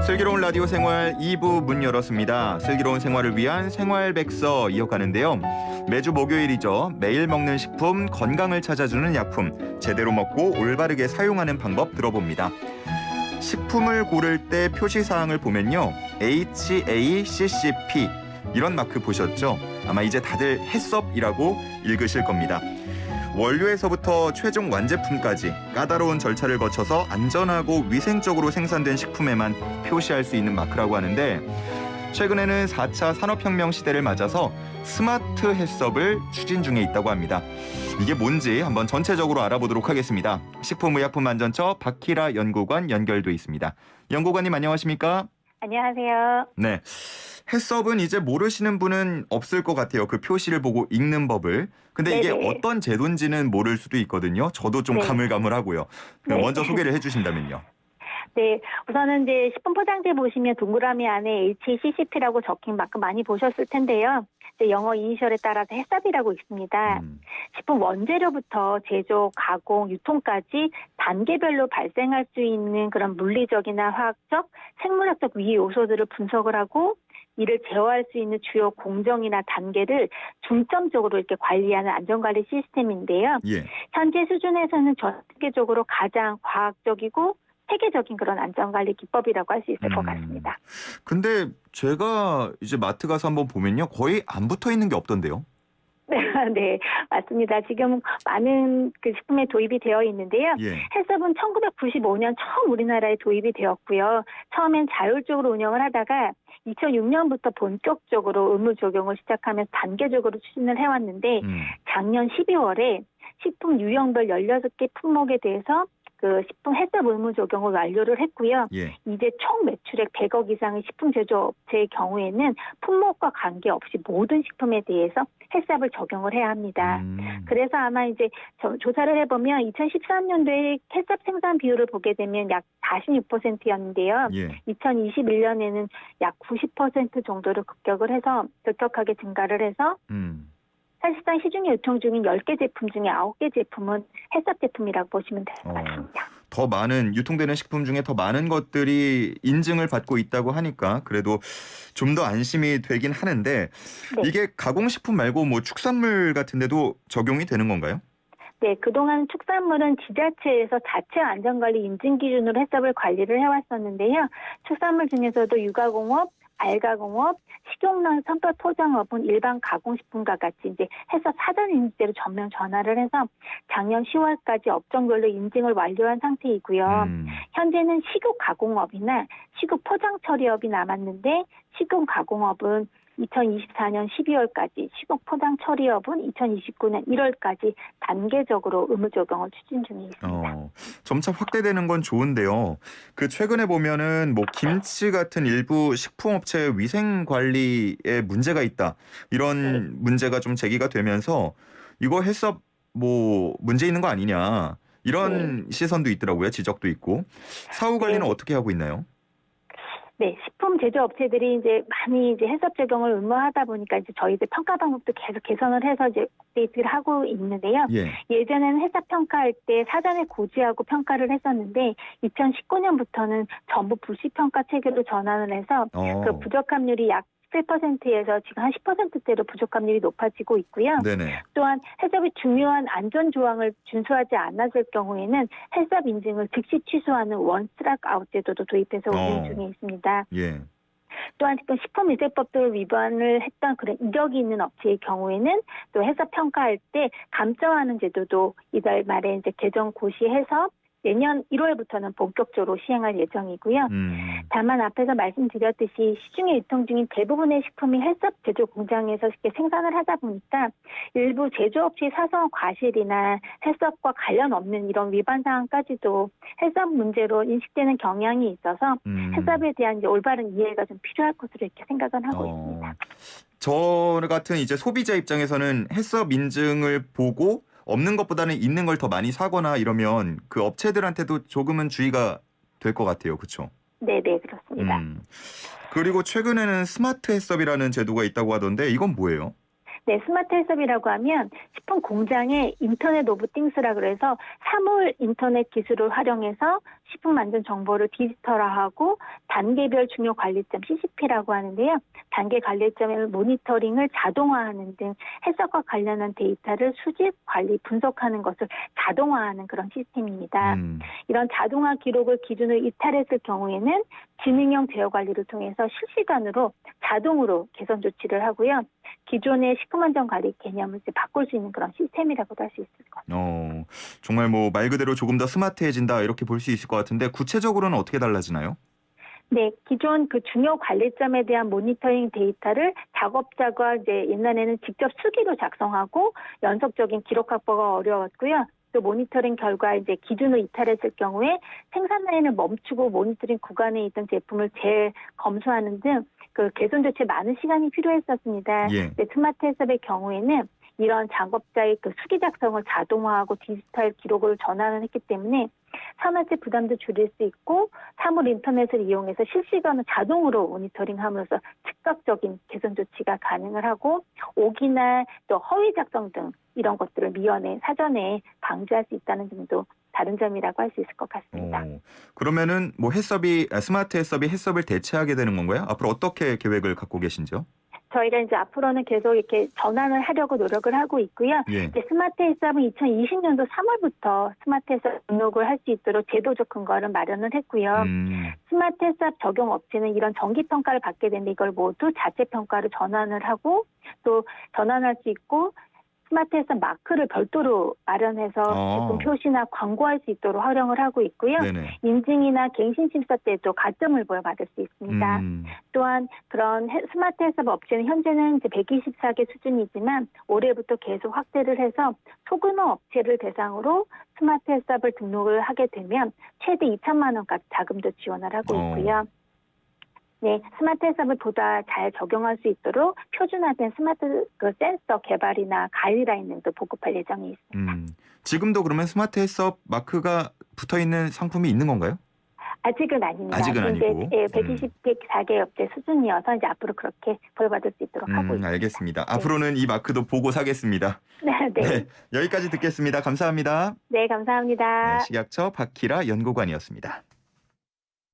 슬기로운 라디오 생활 2부 문 열었습니다. 슬기로운 생활을 위한 생활백서 이어가는데요. 매주 목요일이죠. 매일 먹는 식품, 건강을 찾아주는 약품, 제대로 먹고 올바르게 사용하는 방법 들어봅니다. 식품을 고를 때 표시사항을 보면요. HACCP 이런 마크 보셨죠? 아마 이제 다들 해썹이라고 읽으실 겁니다. 원료에서부터 최종 완제품까지 까다로운 절차를 거쳐서 안전하고 위생적으로 생산된 식품에만 표시할 수 있는 마크라고 하는데, 최근에는 4차 산업혁명 시대를 맞아서 스마트 해썹을 추진 중에 있다고 합니다. 이게 뭔지 한번 전체적으로 알아보도록 하겠습니다. 식품의약품안전처 박희라 연구관 연결돼 있습니다. 연구관님 안녕하십니까? 안녕하세요. 네. 해썹은 이제 모르시는 분은 없을 것 같아요. 그 표시를 보고 읽는 법을. 근데 이게 네네. 어떤 제도인지는 모를 수도 있거든요. 저도 좀 네. 가물가물하고요. 그럼 네. 먼저 소개를 해주신다면요. 네, 우선은 이제 식품 포장재 보시면 동그라미 안에 HACCP라고 적힌 마크 많이 보셨을 텐데요. 이제 영어 이니셜에 따라서 해썹이라고 있습니다. 식품 원재료부터 제조, 가공, 유통까지 단계별로 발생할 수 있는 그런 물리적이나 화학적, 생물학적 위해 요소들을 분석을 하고 이를 제어할 수 있는 주요 공정이나 단계를 중점적으로 이렇게 관리하는 안전관리 시스템인데요. 예. 현재 수준에서는 전 세계적으로 가장 과학적이고 세계적인 그런 안전관리 기법이라고 할 수 있을 것 같습니다. 근데 제가 이제 마트 가서 한번 보면요. 거의 안 붙어 있는 게 없던데요. 네, 맞습니다. 지금 많은 그 식품에 도입이 되어 있는데요. 예. 해썹은 1995년 처음 우리나라에 도입이 되었고요. 처음엔 자율적으로 운영을 하다가 2006년부터 본격적으로 의무 적용을 시작하면서 단계적으로 추진을 해왔는데 작년 12월에 식품 유형별 16개 품목에 대해서 그 식품 해썹 의무 적용을 완료를 했고요. 예. 이제 총 매출액 100억 이상의 식품 제조업체의 경우에는 품목과 관계없이 모든 식품에 대해서 해썹을 적용을 해야 합니다. 그래서 아마 이제 조사를 해보면 2013년도에 해썹 생산 비율을 보게 되면 약 46%였는데요. 예. 2021년에는 약 90% 정도로 급격하게 증가를 해서 사실상 시중에 유통 중인 10개 제품 중에 9개 제품은 해썹 제품이라고 보시면 될 것 같습니다. 더 많은 유통되는 식품 중에 더 많은 것들이 인증을 받고 있다고 하니까 그래도 좀 더 안심이 되긴 하는데 네. 이게 가공식품 말고 뭐 축산물 같은 데도 적용이 되는 건가요? 네, 그동안 축산물은 지자체에서 자체 안전관리 인증 기준으로 해썹을 관리를 해왔었는데요. 축산물 중에서도 유가공업, 알가공업, 식용랑 선별 포장업은 일반 가공식품과 같이 이제 해서 사전 인증제로 전면 전환을 해서 작년 10월까지 업종별로 인증을 완료한 상태이고요. 현재는 식육 가공업이나 식육 포장 처리업이 남았는데 식용 가공업은 2024년 12월까지, 식육 포장 처리업은 2029년 1월까지 단계적으로 의무 적용을 추진 중에 있습니다. 점차 확대되는 건 좋은데요. 그 최근에 보면은 뭐 김치 같은 일부 식품업체 위생 관리에 문제가 있다. 이런 문제가 좀 제기가 되면서 이거 해썹 뭐 문제 있는 거 아니냐. 이런 시선도 있더라고요. 지적도 있고. 사후 관리는 어떻게 하고 있나요? 네, 식품 제조업체들이 이제 많이 이제 해썹 적용을 의무화하다 보니까 이제 저희들 평가 방법도 계속 개선을 해서 이제 업데이트를 하고 있는데요. 예. 예전에는 해썹 평가할 때 사전에 고지하고 평가를 했었는데 2019년부터는 전부 불시 평가 체계로 전환을 해서 그 부적합률이 약 7%에서 지금 한 10%대로 부족함률이 높아지고 있고요. 네네. 또한 해썹이 중요한 안전 조항을 준수하지 않았을 경우에는 해썹 인증을 즉시 취소하는 원스트라이크 아웃 제도도 도입해서 운영 중에 있습니다. 예. 또한 식품위생법 등을 위반을 했던 그런 이력이 있는 업체의 경우에는 또 해썹 평가할 때 감점하는 제도도 이달 말에 이제 개정 고시해서 내년 1월부터는 본격적으로 시행할 예정이고요. 다만 앞에서 말씀드렸듯이 시중에 유통 중인 대부분의 식품이 해썹 제조 공장에서 쉽게 생산을 하다 보니까 일부 제조업체의 사소한 과실이나 해썹과 관련 없는 이런 위반 사항까지도 해썹 문제로 인식되는 경향이 있어서 해썹에 대한 이제 올바른 이해가 좀 필요할 것으로 이렇게 생각은 하고 있습니다. 저 같은 이제 소비자 입장에서는 해썹 인증을 보고 없는 것보다는 있는 걸 더 많이 사거나 이러면 그 업체들한테도 조금은 주의가 될 것 같아요. 그렇죠? 네, 그렇습니다. 그리고 최근에는 스마트 해썹이라는 제도가 있다고 하던데 이건 뭐예요? 네, 스마트 헬스업이라고 하면 식품 공장의 인터넷 오브 띵스라 그래서 사물 인터넷 기술을 활용해서 식품 만든 정보를 디지털화하고 단계별 중요 관리점 CCP라고 하는데요. 단계 관리점의 모니터링을 자동화하는 등 헬스업과 관련한 데이터를 수집, 관리, 분석하는 것을 자동화하는 그런 시스템입니다. 이런 자동화 기록을 기준으로 이탈했을 경우에는 지능형 제어 관리를 통해서 실시간으로 자동으로 개선 조치를 하고요. 기존의 식품안전관리 개념을 이제 바꿀 수 있는 그런 시스템이라고도 할 수 있을 것 같아요. 정말 뭐 말 그대로 조금 더 스마트해진다 이렇게 볼 수 있을 것 같은데 구체적으로는 어떻게 달라지나요? 네, 기존 그 중요 관리점에 대한 모니터링 데이터를 작업자가 이제 옛날에는 직접 수기로 작성하고 연속적인 기록 확보가 어려웠고요. 또 모니터링 결과 이제 기준을 이탈했을 경우에 생산 라인을 멈추고 모니터링 구간에 있던 제품을 재검수하는 등 그 개선 조치에 많은 시간이 필요했었습니다. 예. 근데 스마트 헬스업의 경우에는 이런 작업자의 그 수기 작성을 자동화하고 디지털 기록으로 전환을 했기 때문에 산업체 부담도 줄일 수 있고 사물 인터넷을 이용해서 실시간으로 자동으로 모니터링함으로써 즉각적인 개선 조치가 가능을 하고 오기나 또 허위 작성 등 이런 것들을 미연에 사전에 방지할 수 있다는 점도 다른 점이라고 할 수 있을 것 같습니다. 그러면은 뭐 스마트 헬스업이 헬스업을 대체하게 되는 건가요? 앞으로 어떻게 계획을 갖고 계신지요? 저희가 이제 앞으로는 계속 이렇게 전환을 하려고 노력을 하고 있고요. 예. 이제 스마트 헬스업은 2020년도 3월부터 스마트 헬스업 등록을 할 수 있도록 제도적 근거를 마련을 했고요. 스마트 헬스업 적용 업체는 이런 정기 평가를 받게 되는데 이걸 모두 자체 평가로 전환을 하고 또 전환할 수 있고 스마트 헬스업 마크를 별도로 마련해서 제품 표시나 광고할 수 있도록 활용을 하고 있고요. 네네. 인증이나 갱신 심사 때도 가점을 부여받을 수 있습니다. 또한 그런 스마트 헬스업 업체는 현재는 이제 124개 수준이지만 올해부터 계속 확대를 해서 소규모 업체를 대상으로 스마트 헬스업을 등록을 하게 되면 최대 2천만 원까지 자금도 지원을 하고 있고요. 네, 스마트 헬스업을 보다 잘 적용할 수 있도록 표준화된 스마트 센서 개발이나 가이드라인 등도 보급할 예정이 있습니다. 지금도 그러면 스마트 헬스업 마크가 붙어 있는 상품이 있는 건가요? 아직은 아닙니다. 아직은 아니고. 이제 124개 업체 수준이어서 이제 앞으로 그렇게 보여받을 수 있도록 하고 있습니다. 알겠습니다. 네. 앞으로는 이 마크도 보고 사겠습니다. 네. 네, 여기까지 듣겠습니다. 감사합니다. 네, 감사합니다. 네, 식약처 박희라 연구관이었습니다.